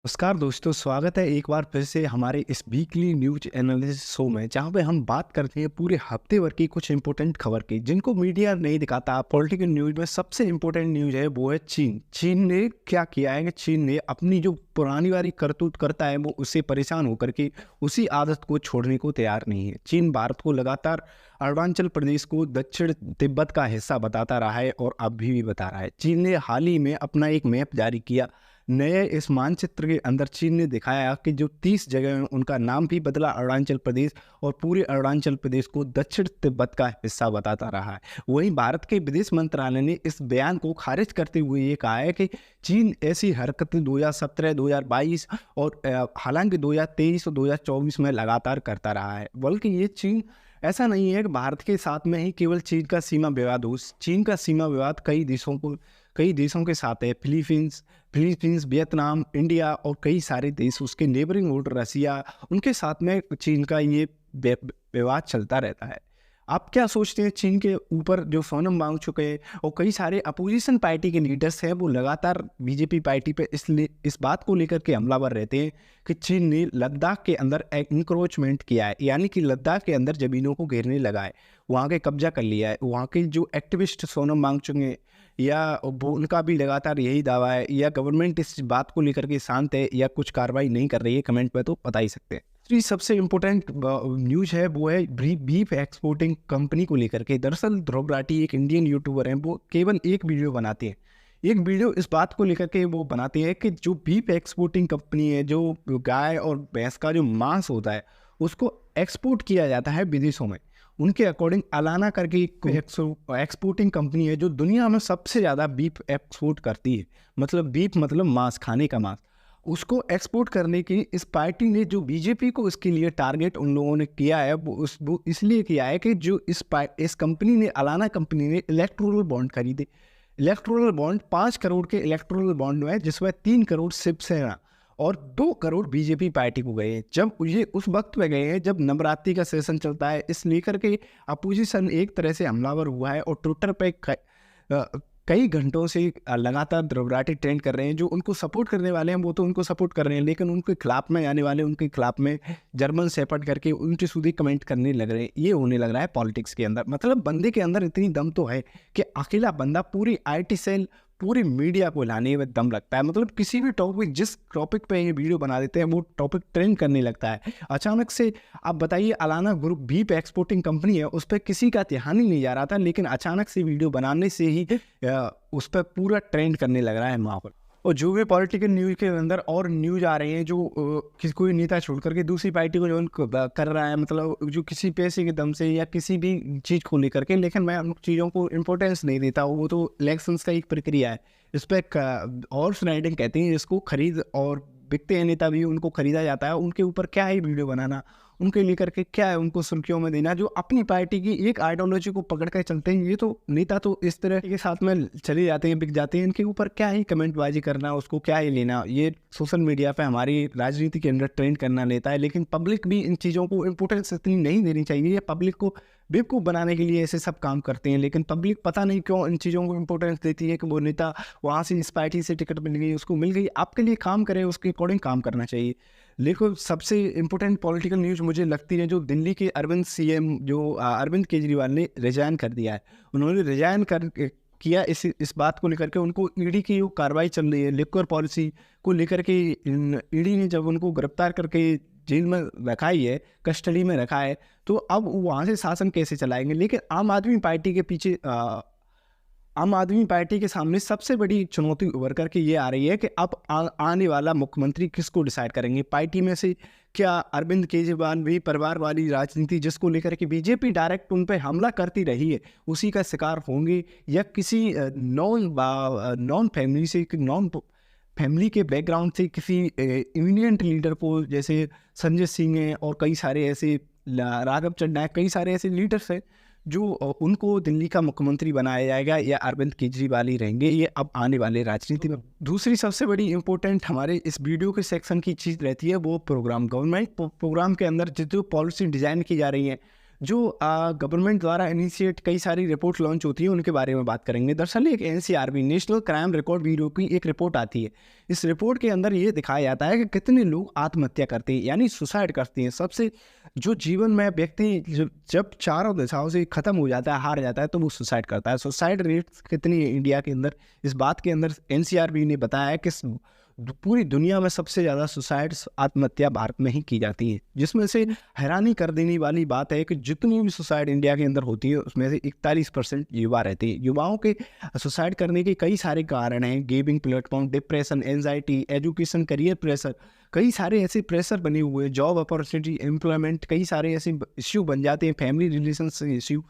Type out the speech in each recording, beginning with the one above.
नमस्कार दोस्तों, स्वागत है एक बार फिर से हमारे इस वीकली न्यूज एनालिसिस शो में, जहां पे हम बात करते हैं पूरे हफ्ते भर की कुछ इंपॉर्टेंट खबर की जिनको मीडिया नहीं दिखाता। पॉलिटिकल न्यूज में सबसे इंपॉर्टेंट न्यूज है वो है चीन ने क्या किया है कि चीन ने अपनी जो पुरानी वाली करतूत करता है वो उससे परेशान होकर के उसी आदत को छोड़ने को तैयार नहीं है। चीन भारत को लगातार अरुणाचल प्रदेश को दक्षिण तिब्बत का हिस्सा बताता रहा है और अभी भी बता रहा है। चीन ने हाल ही में अपना एक मैप जारी किया। नए इस मानचित्र के अंदर चीन ने दिखाया कि जो 30 जगह हैं उनका नाम भी बदला अरुणाचल प्रदेश, और पूरे अरुणाचल प्रदेश को दक्षिण तिब्बत का हिस्सा बताता रहा है। वहीं भारत के विदेश मंत्रालय ने इस बयान को खारिज करते हुए ये कहा है कि चीन ऐसी हरकतें 2017, 2022 और हालांकि 2023 और 2024 में लगातार करता रहा है। बल्कि ये चीन ऐसा नहीं है कि भारत के साथ में ही केवल चीन का सीमा विवाद हो। चीन का सीमा विवाद कई देशों के साथ है। फिलीपींस, वियतनाम, इंडिया और कई सारे देश, उसके नेबरिंग मुल्क रसिया, उनके साथ में चीन का ये विवाद चलता रहता है। आप क्या सोचते हैं? चीन के ऊपर जो सोनम मांग चुके हैं और कई सारे अपोजिशन पार्टी के लीडर्स हैं वो लगातार बीजेपी पार्टी पे इस बात को लेकर के हमलावर रहते हैं कि चीन ने लद्दाख के अंदर इंक्रोचमेंट किया है, यानी कि लद्दाख के अंदर ज़मीनों को घेरने लगा है, वहाँ के कब्जा कर लिया है। वहाँ के जो एक्टिविस्ट सोनम वांगचुक हैं या वो, उनका भी लगातार यही दावा है, या गवर्नमेंट इस बात को लेकर के शांत है या कुछ कार्रवाई नहीं कर रही है। कमेंट में तो बता ही सकते हैं। दूसरी सबसे इम्पोर्टेंट न्यूज़ है वो है बीफ एक्सपोर्टिंग कंपनी को लेकर के। दरअसल ध्रुव राठी एक इंडियन यूट्यूबर हैं, वो केवल एक वीडियो बनाते हैं। एक वीडियो इस बात को लेकर के वो बनाते हैं कि जो बीफ एक्सपोर्टिंग कंपनी है, जो गाय और भैंस का जो मांस होता है उसको एक्सपोर्ट किया जाता है विदेशों में। उनके अकॉर्डिंग अलाना करके एक एक्सपोर्टिंग कंपनी है जो दुनिया में सबसे ज़्यादा बीफ एक्सपोर्ट करती है। मतलब बीफ मतलब मांस, खाने का मांस। उसको एक्सपोर्ट करने की इस पार्टी ने, जो बीजेपी को इसके लिए टारगेट उन लोगों ने किया है, वो इसलिए किया है कि जो इस कंपनी ने, अलाना कंपनी ने इलेक्टोरल बॉन्ड खरीदे। इलेक्टोरल बॉन्ड 5 करोड़ के इलेक्टोरल बॉन्ड में, जिसमें 3 करोड़ शिवसेना और 2 करोड़ बीजेपी पार्टी को गए हैं। जब ये उस वक्त में गए हैं जब नवरात्रि का सेशन चलता है, इस लेकर के अपोजिशन एक तरह से हमलावर हुआ है और ट्विटर पे कई घंटों से लगातार ध्रुव राठी ट्रेंड कर रहे हैं। जो उनको सपोर्ट करने वाले हैं वो तो उनको सपोर्ट कर रहे हैं, लेकिन उनके खिलाफ में आने वाले, उनके खिलाफ में जर्मन शेपर्ड करके उनकी सुधी कमेंट करने लग रहे हैं। ये होने लग रहा है पॉलिटिक्स के अंदर। मतलब बंदे के अंदर इतनी दम तो है कि अकेला बंदा पूरी आईटी सेल, पूरी मीडिया को लाने में दम लगता है। मतलब किसी भी टॉपिक, जिस टॉपिक पे ये वीडियो बना देते हैं वो टॉपिक ट्रेंड करने लगता है। अचानक से आप बताइए, Allana group beef exporting company है, उस पर किसी का ध्यान ही नहीं जा रहा था, लेकिन अचानक से वीडियो बनाने से ही उस पर पूरा ट्रेंड करने लग रहा है वहाँ पर। और जो भी पॉलिटिकल न्यूज़ के अंदर और न्यूज़ आ रही हैं, जो किसी कोई नेता छोड़ करके दूसरी पार्टी को जो कर रहा है, मतलब जो किसी पैसे के दम से या किसी भी चीज़ को लेकर के, लेकिन मैं उन चीज़ों को इम्पोर्टेंस नहीं देता। वो तो इलेक्शंस का एक प्रक्रिया है। इस पर हॉर्स राइडिंग कहते हैं जिसको, खरीद और बिकते हैं नेता भी, उनको खरीदा जाता है। उनके ऊपर क्या है वीडियो बनाना, उनके लेकर के क्या है उनको सुर्खियों में देना, जो अपनी पार्टी की एक आइडियोलॉजी को पकड़ कर चलते हैं। ये तो नेता तो इस तरह के साथ में चले जाते हैं, बिक जाते हैं। इनके ऊपर क्या ही कमेंटबाजी करना, उसको क्या ही लेना। ये सोशल मीडिया पे हमारी राजनीति के अंदर ट्रेंड करना लेता है, लेकिन पब्लिक भी इन चीज़ों को इम्पोर्टेंस इतनी नहीं देनी चाहिए। ये पब्लिक को बेवकूफ़ बनाने के लिए ऐसे सब काम करते हैं, लेकिन पब्लिक पता नहीं क्यों इन चीज़ों को इम्पोर्टेंस देती है कि वो नेता वहाँ से, इस पार्टी से टिकट मिल गई, उसको मिल गई। आपके लिए काम करे, उसके अकॉर्डिंग काम करना चाहिए। देखो, सबसे इम्पोर्टेंट पॉलिटिकल न्यूज़ मुझे लगती है जो दिल्ली के अरविंद सीएम, जो अरविंद केजरीवाल ने रिजाइन कर दिया है। उन्होंने रिजाइन किया इस बात को लेकर के, उनको ईडी की जो कार्रवाई चल रही है लिक्वर पॉलिसी को लेकर के, ईडी ने जब उनको गिरफ्तार करके जेल में रखा ही है, कस्टडी में रखा है, तो अब वहाँ से शासन कैसे चलाएंगे। लेकिन आम आदमी पार्टी के पीछे, आम आदमी पार्टी के सामने सबसे बड़ी चुनौती उभर करके ये आ रही है कि अब आने वाला मुख्यमंत्री किसको डिसाइड करेंगे। पार्टी में से क्या अरविंद केजरीवाल भी परिवार वाली राजनीति, जिसको लेकर के बीजेपी डायरेक्ट उन पर हमला करती रही है, उसी का शिकार होंगे, या किसी नॉन फैमिली से, नॉन फैमिली के बैकग्राउंड से किसी इमीडिएट लीडर को, जैसे संजय सिंह हैं और कई सारे ऐसे, राघव चड्ढा है, कई सारे ऐसे लीडर्स हैं जो उनको दिल्ली का मुख्यमंत्री बनाया जाएगा, या अरविंद केजरीवाल ही रहेंगे। ये अब आने वाले राजनीति में दूसरी सबसे बड़ी इंपॉर्टेंट हमारे इस वीडियो के सेक्शन की चीज़ रहती है वो प्रोग्राम। गवर्नमेंट प्रोग्राम के अंदर जो पॉलिसी डिज़ाइन की जा रही है, जो गवर्नमेंट द्वारा इनिशिएट कई सारी रिपोर्ट लॉन्च होती है उनके बारे में बात करेंगे। दरअसल एक NCRB national crime record bureau की एक रिपोर्ट आती है। इस रिपोर्ट के अंदर ये दिखाया जाता है कि कितने लोग आत्महत्या करते हैं यानी सुसाइड करते हैं। सबसे जो जीवन में व्यक्ति जब चारों दिशाओं से खत्म हो जाता है, हार जाता है, तो वो सुसाइड करता है। सुसाइड रेट कितनी है इंडिया के अंदर, इस बात के अंदर एनसीआरबी ने बताया है कि पूरी दुनिया में सबसे ज़्यादा सुसाइड आत्महत्या भारत में ही की जाती है, जिसमें से हैरानी कर देने वाली बात है कि जितनी भी सुसाइड इंडिया के अंदर होती है उसमें से 41% युवा रहते हैं। युवाओं के सुसाइड करने के कई सारे कारण हैं, gaming platform, depression, anxiety, education, career pressure, कई सारे ऐसे प्रेशर बने हुए हैं, जॉब अपॉर्चुनिटी, एम्प्लॉयमेंट, कई सारे ऐसे इश्यू बन जाते हैं, फैमिली रिलेशंस इश्यू।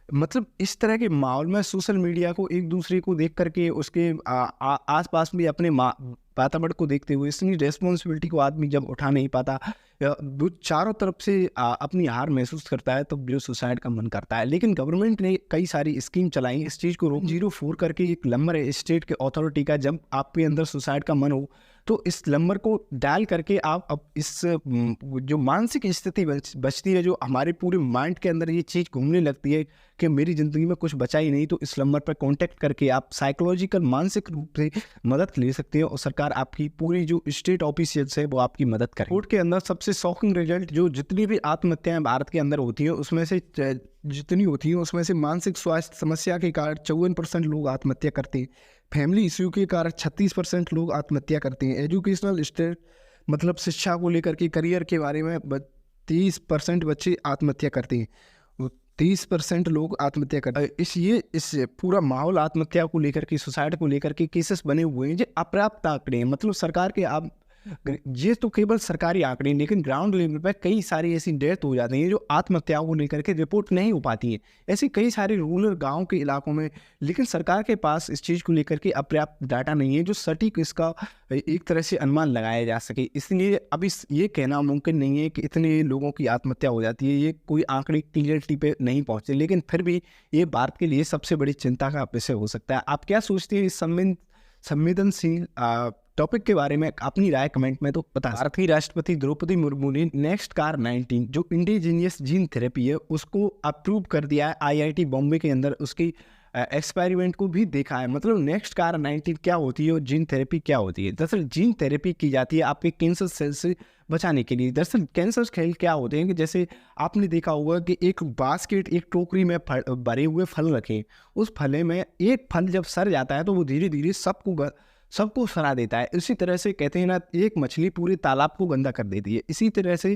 मतलब इस तरह के माहौल में सोशल मीडिया को एक दूसरे को देख करके उसके आसपास भी अपने वातावरण को देखते हुए इतनी रेस्पॉन्सिबिलिटी को आदमी जब उठा नहीं पाता, वो चारों तरफ से अपनी हार महसूस करता है, तो जो सुसाइड का मन करता है। लेकिन गवर्नमेंट ने कई सारी स्कीम चलाई इस चीज़ को रोक। 04 करके एक नंबर है स्टेट के अथॉरिटी का, जब आपके अंदर सुसाइड का मन हो तो इस नंबर को डायल करके आप अब इस जो मानसिक स्थिति बचती है, जो हमारे पूरे माइंड के अंदर ये चीज़ घूमने लगती है कि मेरी ज़िंदगी में कुछ बचा ही नहीं, तो इस नंबर पर कांटेक्ट करके आप साइकोलॉजिकल मानसिक रूप से मदद ले सकते हैं और सरकार आपकी पूरी जो स्टेट ऑफिशियल्स है वो आपकी मदद करें। रिपोर्ट के अंदर सबसे शॉकिंग रिजल्ट, जो जितनी भी आत्महत्याएं भारत के अंदर होती हैं उसमें से जितनी होती हैं उसमें से मानसिक स्वास्थ्य समस्या के कारण 54% लोग आत्महत्या करते हैं। फैमिली इश्यू के कारण 36% लोग आत्महत्या करते हैं। एजुकेशनल स्टेट मतलब शिक्षा को लेकर के, करियर के बारे में 30% बच्चे आत्महत्या करते हैं। 30% लोग आत्महत्या करते हैं। इस पूरा माहौल आत्महत्या को लेकर के, सुसाइड को लेकर के केसेस बने हुए हैं जो अपर्याप्त आंकड़े हैं। मतलब सरकार के आप ये तो केवल सरकारी आंकड़े, लेकिन ग्राउंड लेवल पर कई सारी ऐसी डेथ हो जाती हैं जो आत्महत्याओं को लेकर के रिपोर्ट नहीं हो पाती है। ऐसे कई सारे रूरल गांव के इलाकों में, लेकिन सरकार के पास इस चीज़ को लेकर के अपर्याप्त डाटा नहीं है जो सटीक इसका एक तरह से अनुमान लगाया जा सके। इसलिए अभी ये कहना मुमकिन नहीं है कि इतने लोगों की आत्महत्या हो जाती है, ये कोई आंकड़े क्लियरिटी पे नहीं पहुँचते। लेकिन फिर भी ये भारत के लिए सबसे बड़ी चिंता का विषय हो सकता है। आप क्या सोचते हैं इस संवेदनशील टॉपिक के बारे में? अपनी राय कमेंट में तो बता। भारत की राष्ट्रपति द्रौपदी मुर्मू ने नेक्स्ट कार 19 जो इंडिजीनियस जीन थेरेपी है उसको अप्रूव कर दिया है। आईआईटी बॉम्बे के अंदर उसकी एक्सपेरिमेंट को भी देखा है। मतलब नेक्स्ट कार 19 क्या होती है और जीन थेरेपी क्या होती है? दरअसल जीन थेरेपी की जाती है आपके कैंसर सेल से बचाने के लिए। दरअसल कैंसर सेल क्या होते हैं कि जैसे आपने देखा होगा कि एक बास्केट, एक टोकरी में भरे हुए फल रखे, उस फले में एक फल जब सड़ जाता है तो वो धीरे धीरे सबको सड़ा देता है। इसी तरह से कहते हैं ना, एक मछली पूरे तालाब को गंदा कर देती है। इसी तरह से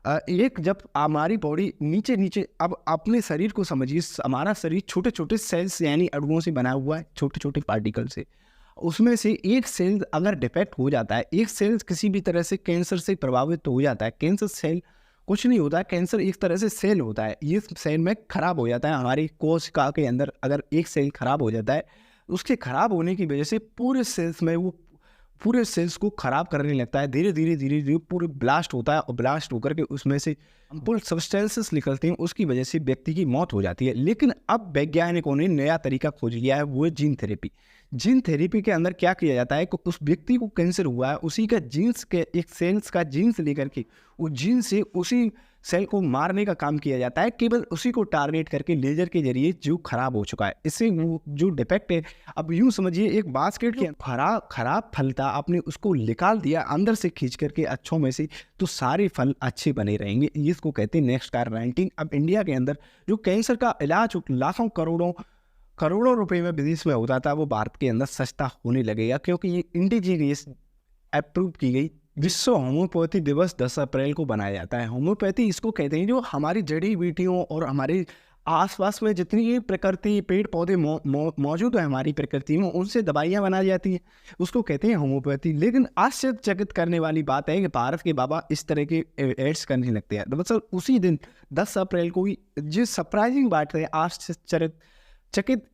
एक जब हमारी बॉडी नीचे अब अपने शरीर को समझिए, हमारा शरीर छोटे छोटे सेल्स यानी अणुओं से बना हुआ है, छोटे छोटे पार्टिकल से। उसमें से एक सेल अगर डिफेक्ट हो जाता है, एक सेल किसी भी तरह से कैंसर से प्रभावित हो जाता है। कैंसर सेल कुछ नहीं होता है, कैंसर एक तरह से सेल होता है। ये सेल में खराब हो जाता है। हमारी कोशिका के अंदर अगर एक सेल खराब हो जाता है, उसके खराब होने की वजह से पूरे सेल्स को खराब करने लगता है। धीरे धीरे पूरे ब्लास्ट होता है और ब्लास्ट होकर के उसमें से हार्मफुल सब्सटेंसेस निकलते हैं। उसकी वजह से व्यक्ति की मौत हो जाती है। लेकिन अब वैज्ञानिकों ने नया तरीका खोज लिया है, वो है जीन थेरेपी। जीन थेरेपी के अंदर क्या किया जाता है कि उस व्यक्ति को कैंसर हुआ है, उसी का जीन्स के एक सेल्स का जीन्स लेकर के उस जीन से उसी सेल को मारने का काम किया जाता है, केवल उसी को टारगेट करके लेजर के जरिए जो खराब हो चुका है। इससे वो जो डिफेक्ट है, अब यूं समझिए एक बास्केट के खराब फल था, आपने उसको निकाल दिया अंदर से खींच करके अच्छों में से, तो सारे फल अच्छे बने रहेंगे। इसको कहते हैं नेक्स्ट कार 19। अब इंडिया के अंदर जो कैंसर का इलाज लाखों करोड़ों रुपए में विदेश में होता था, वो भारत के अंदर सस्ता होने लगेगा, क्योंकि ये इंडिजीनियस अप्रूव की गई। विश्व होम्योपैथी दिवस 10 अप्रैल को बनाया जाता है। होम्योपैथी इसको कहते हैं जो हमारी जड़ी बूटियों और हमारे आसपास में जितनी ये प्रकृति पेड़ पौधे मौजूद है हमारी प्रकृति में, उनसे दवाइयाँ बनाई जाती हैं, उसको कहते हैं होम्योपैथी। लेकिन आश्चर्यचकित करने वाली बात है कि भारत के बाबा इस तरह के एड्स करने लगते हैं। दरअसल उसी दिन 10 अप्रैल को ही जो सरप्राइजिंग बात है, आश्चर्यचकित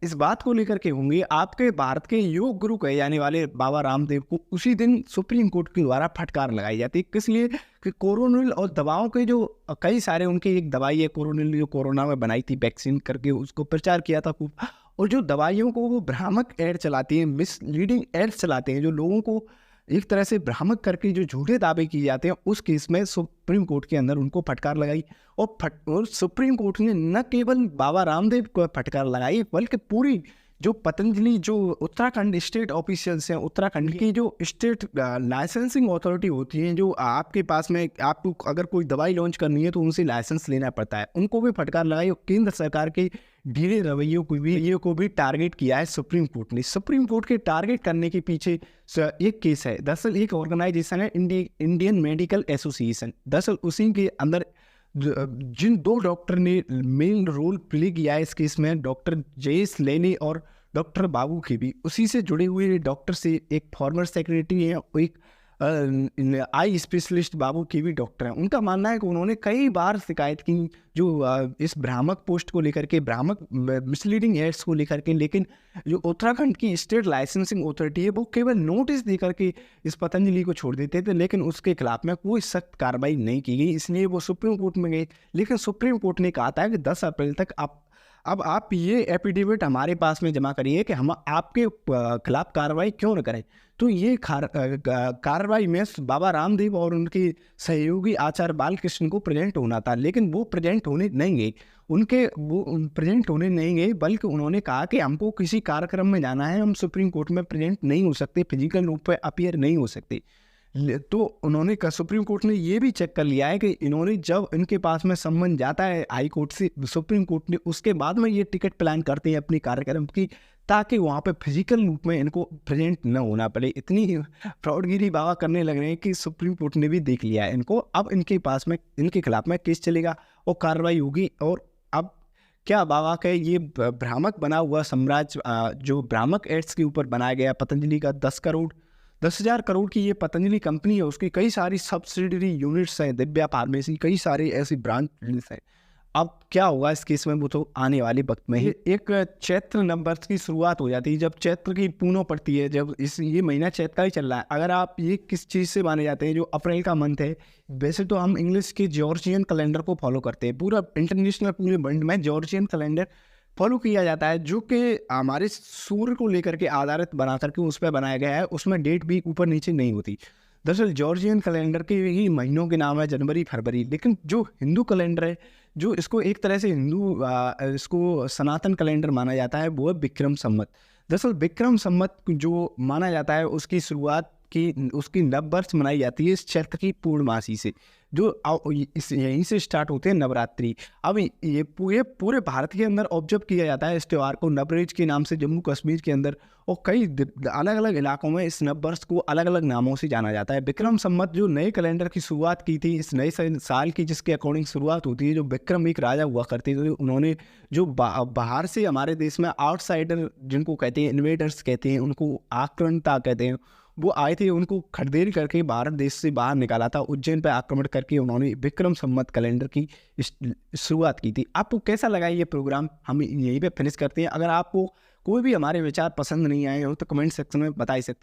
इस बात को लेकर के होंगे, आपके भारत के योग गुरु कहे जाने वाले बाबा रामदेव को उसी दिन सुप्रीम कोर्ट के द्वारा फटकार लगाई जाती है। किस लिए? कि कोरोनिल और दवाओं के जो कई सारे उनकी एक दवाई है कोरोनिल, जो कोरोना में बनाई थी वैक्सीन करके, उसको प्रचार किया था खूब। और जो दवाइयों को वो भ्रामक एड चलाती हैं, मिसलीडिंग एड्स चलाते हैं, जो लोगों को एक तरह से भ्रामक करके जो झूठे दावे किए जाते हैं, उस केस में सुप्रीम कोर्ट के अंदर उनको फटकार लगाई। और सुप्रीम कोर्ट ने न केवल बाबा रामदेव को फटकार लगाई, बल्कि पूरी जो पतंजलि, जो उत्तराखंड स्टेट ऑफिशियल्स हैं, उत्तराखंड की जो स्टेट लाइसेंसिंग अथॉरिटी होती है, जो आपके पास में आपको अगर कोई दवाई लॉन्च करनी है तो उनसे लाइसेंस लेना पड़ता है, उनको भी फटकार लगाई। और केंद्र सरकार के ढीले रवैयों को भी टारगेट किया है सुप्रीम कोर्ट ने। सुप्रीम कोर्ट के टारगेट करने के पीछे एक केस है। दरअसल एक ऑर्गेनाइजेशन है इंडियन मेडिकल एसोसिएशन। दरअसल उसी के अंदर जिन 2 डॉक्टर ने मेन रोल प्ले किया है इस केस में, डॉक्टर जयेश लेने और डॉक्टर बाबू के भी, उसी से जुड़े हुए डॉक्टर से एक फॉर्मर सेक्रेटरी है, एक आई स्पेशलिस्ट बाबू के भी डॉक्टर हैं। उनका मानना है कि उन्होंने कई बार शिकायत की जो इस भ्रामक पोस्ट को लेकर के, भ्रामक मिसलीडिंग एड्स को लेकर के, लेकिन जो उत्तराखंड की स्टेट लाइसेंसिंग अथॉरिटी है वो केवल नोटिस दे करके इस पतंजलि को छोड़ देते थे, लेकिन उसके खिलाफ में कोई सख्त कार्रवाई नहीं की गई। इसलिए वो सुप्रीम कोर्ट में गए, लेकिन सुप्रीम कोर्ट ने कहा था कि 10 अप्रैल तक अब आप ये एफिडेविट हमारे पास में जमा करिए कि हम आपके खिलाफ कार्रवाई क्यों न करें। तो ये कार्रवाई में बाबा रामदेव और उनके सहयोगी आचार्य बालकृष्ण को प्रेजेंट होना था, लेकिन वो प्रेजेंट होने नहीं गए। प्रेजेंट होने नहीं गए, बल्कि उन्होंने कहा कि हमको किसी कार्यक्रम में जाना है, हम सुप्रीम कोर्ट में प्रेजेंट नहीं हो सकते, फिजिकल रूप पे अपीयर नहीं हो सकते। तो उन्होंने सुप्रीम कोर्ट ने ये भी चेक कर लिया है कि इन्होंने जब इनके पास में सम्मन जाता है हाई कोर्ट से सुप्रीम कोर्ट ने, उसके बाद में ये टिकट प्लान करते हैं अपनी कार्यक्रम की, ताकि वहाँ पे फिजिकल रूप में इनको प्रेजेंट न होना पड़े। इतनी फ्रॉडगिरी बाबा करने लग रहे हैं कि सुप्रीम कोर्ट ने भी देख लिया है इनको। अब इनके पास में, इनके खिलाफ में केस चलेगा और कार्रवाई होगी। और अब क्या बाबा का ये भ्रामक बना हुआ साम्राज्य, जो भ्रामक एड्स के ऊपर बनाया गया पतंजलि का 10,000 करोड़ की ये पतंजलि कंपनी है, उसकी कई सारी सब्सिडरी यूनिट्स हैं, दिव्या फार्मेसी, कई सारे ऐसी ब्रांच हैं। अब क्या होगा इस केस में, वो तो आने वाले वक्त में ही। एक चैत्र नववर्ष की शुरुआत हो जाती है, जब चैत्र की पूर्णो पड़ती है, जब ये महीना चैत्र का ही चल रहा है। अगर आप ये किस चीज़ से माने जाते हैं, जो अप्रैल का मंथ है, वैसे तो हम इंग्लिश के जॉर्जियन कैलेंडर को फॉलो करते हैं, पूरा इंटरनेशनल पूरे वर्ल्ड में जॉर्जियन कैलेंडर फॉलो किया जाता है, जो कि हमारे सूर्य को लेकर के आधारित बना करके उस पर बनाया गया है। उसमें डेट भी ऊपर नीचे नहीं होती। दरअसल जॉर्जियन कैलेंडर के ही महीनों के नाम है जनवरी, फरवरी, लेकिन जो हिंदू कैलेंडर है, जो इसको एक तरह से इसको सनातन कैलेंडर माना जाता है, वो है विक्रम संवत। दरअसल विक्रम संवत जो माना जाता है, उसकी शुरुआत उसकी नववर्ष मनाई जाती है इस चैत्र की पूर्णमासी से, जो यहीं से स्टार्ट होते हैं नवरात्रि। अब ये पूरे भारत के अंदर ऑब्जर्व किया जाता है इस त्यौहार को नवरेज के नाम से, जम्मू कश्मीर के अंदर और कई अलग अलग इलाकों में इस नववर्ष को अलग अलग नामों से जाना जाता है। विक्रम संवत जो नए कैलेंडर की शुरुआत की थी, इस नए साल की, जिसके अकॉर्डिंग शुरुआत होती है, जो विक्रम एक राजा हुआ करते थे, उन्होंने जो बाहर से हमारे देश में आउटसाइडर जिनको कहते हैं, इन्वेडर्स कहते हैं, उनको आक्रमणता कहते हैं, वो आए थे, उनको खदेड़ करके भारत देश से बाहर निकाला था। उज्जैन पर आक्रमण करके उन्होंने विक्रम संवत कैलेंडर की शुरुआत की थी। आपको कैसा लगा ये प्रोग्राम, हम यहीं पे फिनिश करते हैं। अगर आपको कोई भी हमारे विचार पसंद नहीं आए हो तो कमेंट सेक्शन में बता सकते हैं।